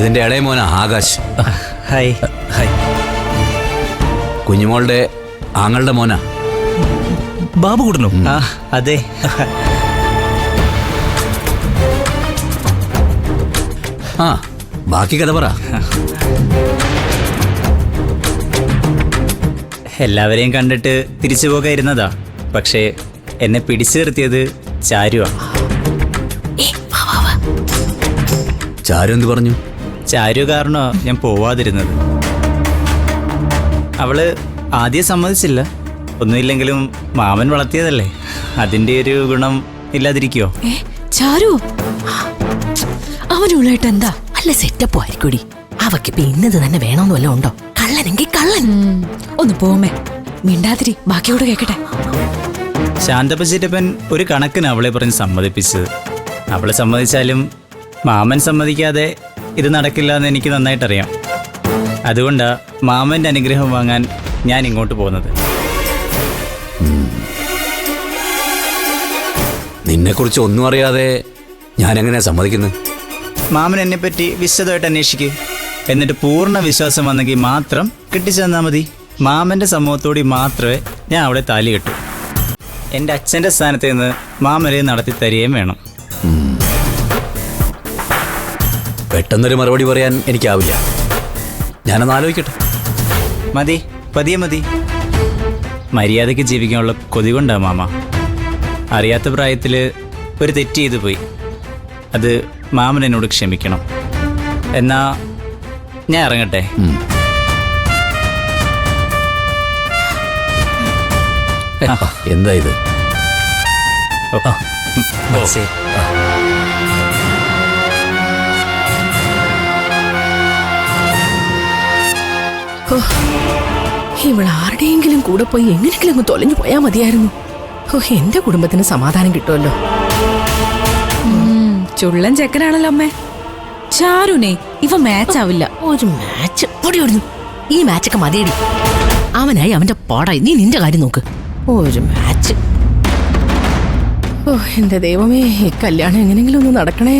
ഇതിന്റെ ഇളയ മോനാ Akash. Hi. Hi. കുഞ്ഞുമോളുടെ ആങ്ങളുടെ മോനാ ബാബു കൂടണോ? ആ അതെ. ആ ബാക്കി കഥ പറ. എല്ലാവരെയും കണ്ടിട്ട് തിരിച്ചു പോകാതിരുന്നതാ. പക്ഷേ എന്നെ പിടിച്ചു നിർത്തിയത് ചാരുവാ. ചാരു എന്ത് പറഞ്ഞു? ചാരു കാരണോ ഞാൻ പോവാതിരുന്നത്. അവള് ആദ്യം സമ്മതിച്ചില്ല. ഒന്നുമില്ലെങ്കിലും മാമൻ വളർത്തിയതല്ലേ, അതിന്റെ ഒരു ഗുണം ഇല്ലാതിരിക്കോ? ചാരു അവനുള്ളായിട്ട് എന്താ? അല്ല സെറ്റപ്പ് ആയിരിക്കൂടി. അവക്കിപ്പോ ഇന്നത് തന്നെ വേണമെന്ന് വല്ലതും ഉണ്ടോ? കള്ളനെങ്കിൽ കള്ളൻ. ഒന്ന് പോമേ, മിണ്ടാതിരി, ബാക്കിയോട് കേക്കട്ടെ. ശാന്തപ്പച്ചിട്ടപ്പൻ ഒരു കണക്കിന് അവളെ പറഞ്ഞ് സമ്മതിപ്പിച്ചത്. അവളെ സമ്മതിച്ചാലും മാമൻ സമ്മതിക്കാതെ ഇത് നടക്കില്ല എന്ന് എനിക്ക് നന്നായിട്ടറിയാം. അതുകൊണ്ടാ മാമന്റെ അനുഗ്രഹം വാങ്ങാൻ ഞാൻ ഇങ്ങോട്ട് പോകുന്നത്. നിന്നെക്കുറിച്ച് ഒന്നും അറിയാതെ ഞാൻ എങ്ങനെയാ സമ്മതിക്കുന്നത്? മാമൻ എന്നെപ്പറ്റി വിശദമായിട്ട് അന്വേഷിക്കുക. എന്നിട്ട് പൂർണ്ണ വിശ്വാസം വന്നെങ്കിൽ മാത്രം കെട്ടിച്ചു തന്നാൽ മതി. മാമന്റെ സമ്മതത്തോടെ മാത്രമേ ഞാൻ അവിടെ താലി കെട്ടു. എൻ്റെ അച്ഛൻ്റെ സ്ഥാനത്ത് നിന്ന് മാമനെ നടത്തി തരികയും വേണം. പെട്ടെന്നൊരു മറുപടി പറയാൻ എനിക്കാവില്ല. ഞാനൊന്ന് ആലോചിക്കട്ടെ. മതി, പതിയെ മതി. മര്യാദയ്ക്ക് ജീവിക്കാനുള്ള കൊതി കൊണ്ടാ മാമ. അറിയാത്ത പ്രായത്തിൽ ഒരു തെറ്റ് ചെയ്തു പോയി. അത് മാമൻ എന്നോട് ക്ഷമിക്കണം. എന്നാ ഞാൻ ഇറങ്ങട്ടെ. എന്താ ഇത്? ശരി. ഇവളാരുടെയെങ്കിലും കൂടെ പോയി എങ്ങനെയെങ്കിലും അങ്ങ് തൊലഞ്ഞു പോയാ മതിയായിരുന്നു. എന്റെ കുടുംബത്തിന് സമാധാനം കിട്ടുമല്ലോ. ചുള്ളൻ ചെക്കനാണല്ലോ അമ്മേ. ചാരുനെ ഇവ മാച്ച് ആവില്ല. ഒരു മാച്ച് പൊടിയോടുന്നു. ഈ മാച്ചൊക്കെ മതിയടി. അവനായി അവന്റെ പാടായി. നീ നിന്റെ കാര്യം നോക്ക്. ഒരു മാച്ച്. എന്റെ ദൈവമേ, ഈ കല്യാണം എങ്ങനെയെങ്കിലും ഒന്ന് നടക്കണേ.